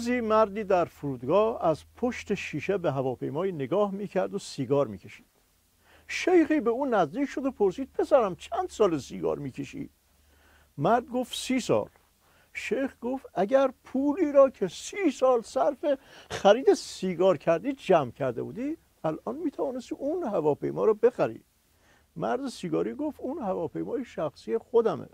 روزی مردی در فرودگاه از پشت شیشه به هواپیمای نگاه میکرد و سیگار میکشید. شیخی به اون نزدیک شد و پرسید پسرم چند سال سیگار میکشی؟ مرد گفت 30 سال. شیخ گفت اگر پولی را که 30 سال صرف خرید سیگار کردی جمع کرده بودی الان میتوانستی اون هواپیما را بخری. مرد سیگاری گفت اون هواپیمای شخصی خودمه.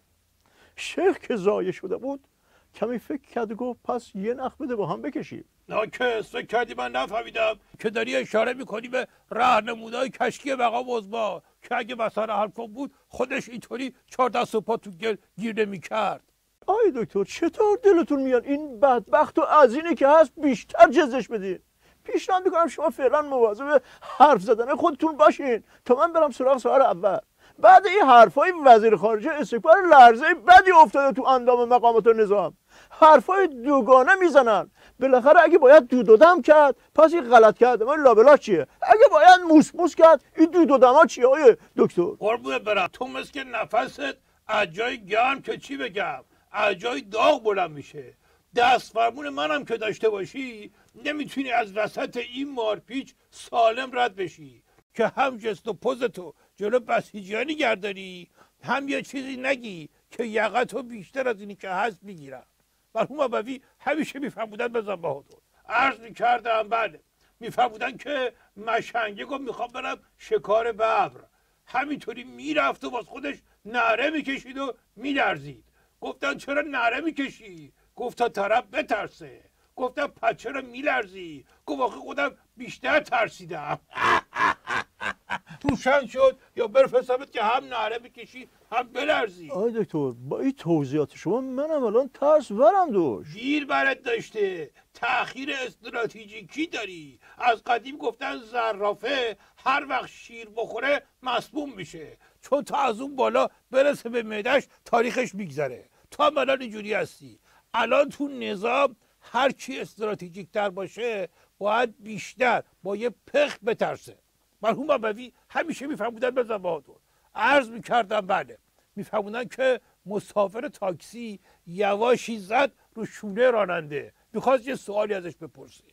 شیخ که ضایع شده بود کمی فکر کرد و گفت پس یه نخ بده با هم بکشیم. ناکس فکر کردی من نفهمیدم که داری اشاره میکنی به راهنمودهای کشتی بقا مزبا که اگه مسئله حرفم بود خودش اینطوری 4 دست و پا تو گل گیر نمیکرد. آی دکتر چطور دلتون میاد این بدبخت و از اینی که هست بیشتر جزش بدین؟ پیشنهاد میکنم شما فعلا مواظب حرف زدن خودتون باشین تا من برم سراغ سوال اول. بعد این حرفای وزیر خارجه استکبار لرزه بدی افتاده تو اندام مقامات نظام. حرفای دوگانه میزنن. بالاخره اگه باید دودم کرد پس این غلط کرده من لابلا چیه؟ اگه باید موس کرد این دودما چیه آیه دکتر؟ قربونه برم تو مثل که نفست از جای گرم که چی بگم از جای داغ بلند میشه. دست فرمون منم که داشته باشی نمیتونی از وسط این مارپیچ سالم رد بشی که هم جست و پوزتو جلو بسیجیانی گرداری هم یه چیزی نگی که یقتو بیشتر از اینی که هست میگیرم. مرحوم ابوی همیشه میفرمودن بزن بهادر. عرض میکردم بله میفرمودن که مشنگه گفت میخوام برم شکار ببر. همینطوری میرفت و باز خودش نعره میکشید و میلرزید. گفتن چرا نعره میکشی؟ گفت تا طرف بترسه. گفتم پس چرا میلرزی؟ گفت آخه خودم بیشتر ترسیدم. روشن شد یا برفرستمت که هم نعره بکشی هم بلرزی. آی دکتر با این توضیحات شما منم الان ترس ورم داشت. دیر برات داشته تأخیر استراتژیکی داری. از قدیم گفتن زرافه هر وقت شیر بخوره مسموم میشه چون تا از اون بالا برسه به معده‌اش تاریخش میگذره. تو هم الان اینجوری هستی. الان تو نظام هر کی استراتژیک تر باشه باید بیشتر با یه پخ بترسه. مرحوم ابوی همیشه میفرمودن بزن بهادر. عرض میکردم بله میفرمودن که مسافر تاکسی یواشی زد رو شونه راننده. میخواست یه سوالی ازش بپرسه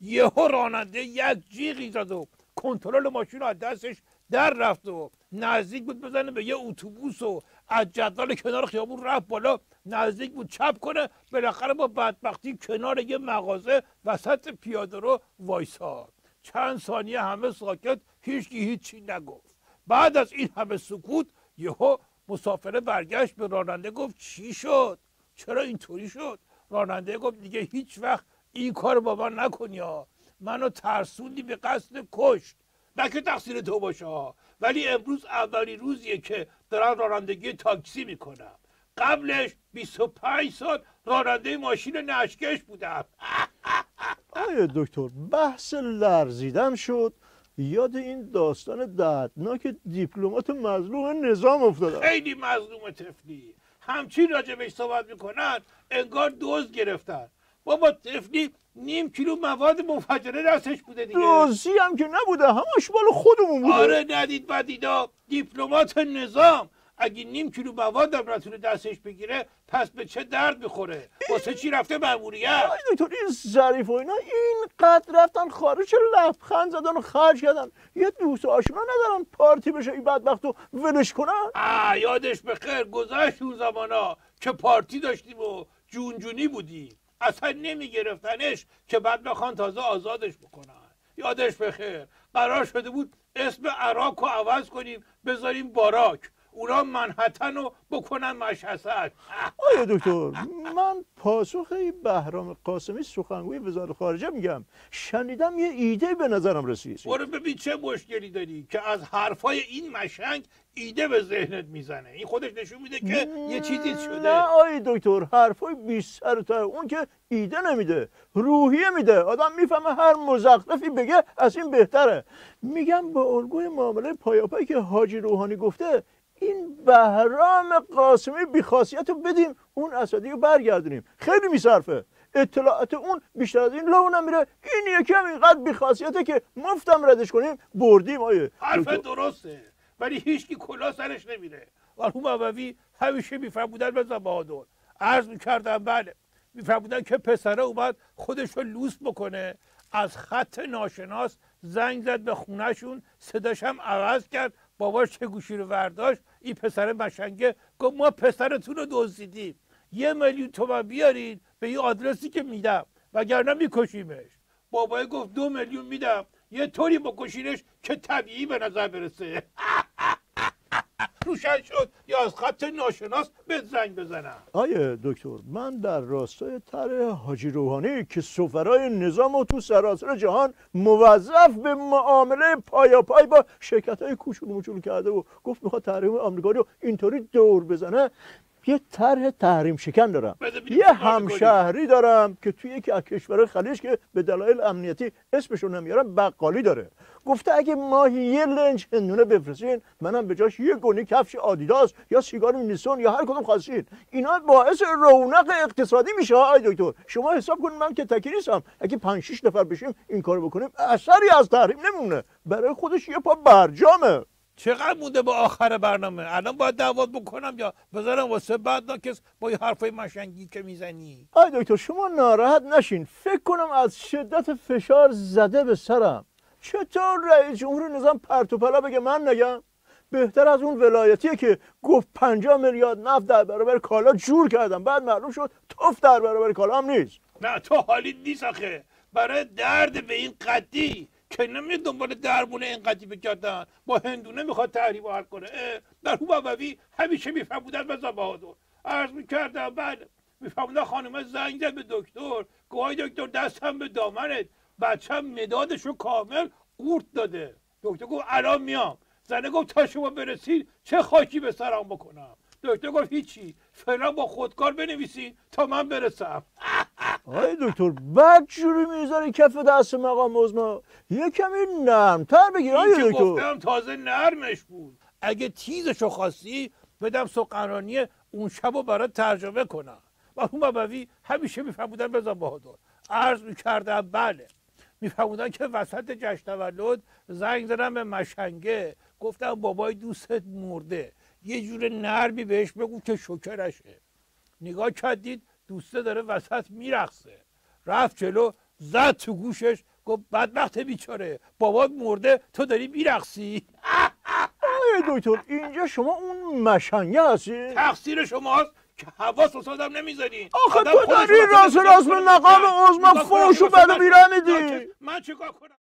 یهو راننده یک جیغی زد و کنترل ماشین رو از دستش در رفت و نزدیک بود بزنه به یه اتوبوس و از جدول کنار خیابون رفت بالا نزدیک بود چپ کنه. بالاخره با بدبختی کنار یه مغازه وسط پیاده رو وایساد. چند ثانیه همه ساکت هیچکی هیچی نگفت. بعد از این همه سکوت یهو مسافره برگشت به راننده گفت چی شد؟ چرا اینطوری شد؟ راننده گفت دیگه هیچ وقت این کار با من نکنی ها. منو ترسوندی به قصد کشت. نه که تقصیر تو باشه ولی امروز اولی روزیه که دارم رانندگی تاکسی میکنم. قبلش 25 سال راننده ماشین نشکش بودم. آیا دکتر بحث لرزیدن شد یاد این داستان دردناک دیپلمات مظلوم نظام افتادم. خیلی مظلوم طفلی. همچین راجبش صحبت میکنن انگار دزد گرفتن. بابا طفلی 0.5 کیلو مواد منفجره دستش بوده دیگه. دزدی هم که نبوده همش مال خودمون بوده. آره ندید بدیدا دیپلمات نظام اگه 0.5 کیلو مواد هم نتونه دستش بگیره پس به چه درد میخوره؟ واسه چی رفته مأموریت؟ آی دکتر این ظریف و اینا اینقدر رفتن خارج لبخند زدن و خرج کردن یه دوست آشنا ندارن پارتی بشه این بدبخت رو ولش کنن. یادش بخیر گذشت اون زمانا که پارتی داشتیم و جونجونی بودیم اصلا نمیگرفتنش که بعد بخوان تازه آزادش بکنن. یادش بخیر قرار شده بود اسم عراق رو عوض کنیم بذاریم باراک اونا منحتن رو بکنن مشهد. آیا دکتر من پاسخ بهرام قاسمی سخنگوی وزارت خارجه میگم شنیدم یه ایده به نظرم رسید. برو ببین چه مشکلی داری که از حرفای این مشنگ ایده به ذهنت میزنه. این خودش نشون میده که یه چیزی شده. نه آی دکتر حرفای بی سر و ته اون که ایده نمیده روحیه میده. آدم میفهمه هر مزخرفی بگه از این بهتره. میگم با الگوی معامله پایاپایی که حاجی روحانی گفته این بهرام قاسمی بیخاصیت رو بدیم اون اسدی رو برگردونیم. خیلی میصرفه. اطلاعات اون بیشتر از این لو نمیره. این یکی هم اینقدر بیخاصیته که مفتم ردش کنیم بردیم. آیه حرف درسته ولی هیچکی کلا سرش نمیره. مرحوم ابوی همیشه میفرمودن بزن بهادر. عرض میکردم بله میفهمودن که پسره اومد خودش رو لوس بکنه. از خط ناشناس زنگ زد به خونهشون، صداش هم عوض کرد. باباش چه گوشی رو برداشت، این پسر مشنگه گفت ما پسرتون رو دزدیدیم، 1,000,000 تومان بیارید به این آدرسی که میدم وگرنه میکشیمش. بابای گفت 2,000,000 میدم، یه طوری بکشینش که طبیعی به نظر برسه. روشن شد یا از خط ناشناس به زنگ بزنم. آیه دکتر، من در راستای طرح حاجی روحانی که سفرای نظام و تو سراسر جهان موظف به معامله پایاپای با شرکت‌های کوچولو موچولو کرده و گفت میخواد تحریم آمریکا رو اینطوری دور بزنه، یه طرح تحریم شکن دارم. یه همشهری دارم که توی یکی از کشورهای خلیج که به دلایل امنیتی اسمشو نمیارم بقالی داره. گفته اگه ماهی 1 لنج هندونه بفرستین، منم به جاش 1 گونی کفش آدیداس یا سیگار نیسون یا هر کدوم خواستین. اینا باعث رونق اقتصادی میشه. آی دکتر شما حساب کنید، من که تکی نیستم، اگه 5-6 نفر بشیم این کارو بکنیم اثری از تحریم نمونه. برای خودش یه پا برجامه. چقدر مونده با آخر برنامه؟ الان باید دعوت بکنم یا بذارم واسه بعد ناکس با این حرفای مشنگی که میزنی؟ آی دکتر شما ناراحت نشین، فکر کنم از شدت فشار زده به سرم. چطور رئیس جمهور نظام پرت و پلا بگه من نگم؟ بهتر از اون ولایتیه که گفت 50 میلیارد نفت در برابر کالا جور کردم، بعد معلوم شد توف در برابر کالا هم نیست. نه تو حالی نیست آخه. برای درد به این قدی که نمیاد دنبال درمونه این قدی بگردن، با هندونه میخواد تحریم حل کنه. در هوبوی همیشه میفهمودن رضا بهادر. عرض میکردم بله، میفهمودن خانم زنگ زد به دکتر، گوهای دکتر دستم به دامنت، بچم مدادشو کامل قورت داده. دکتر گفت الان میام. زنه گفت تا شما برسید چه خاکی به سرم بکنم. دکتر گفت هیچی، فعلا با خودکار بنویسین تا من برسم. آی دکتر بد جوری میذاری کف دست مقام عظما، یه کمی نرمتر بگیر. آی دکتر گفتم تازه نرمش بود. اگه تیزشو خواستی بدم سخنرانی اون شبو برات ترجمه کنم. و اون بابوی همیشه میفهمودن رضا بهادر. عرض میکردم بله، میفهمودن که وسط جشن تولد زنگ زدم به مشنگه، گفتم بابای دوستت مرده، یه جور نرمی بهش بگو که شکرشه. نگاه کردید دوسته داره وسط میرقصه. رفت جلو زد تو گوشش گفت بدبخت بیچاره، بابات مرده تو داری میرقصی. آی دکتر اینجا شما اون مشنگه هستی؟ تقصیر شماست که حواس وسادم نمیذارین. آخه تو داری راست به مقام عظما فوش و بد و بیره میدی. من چیکار کنم؟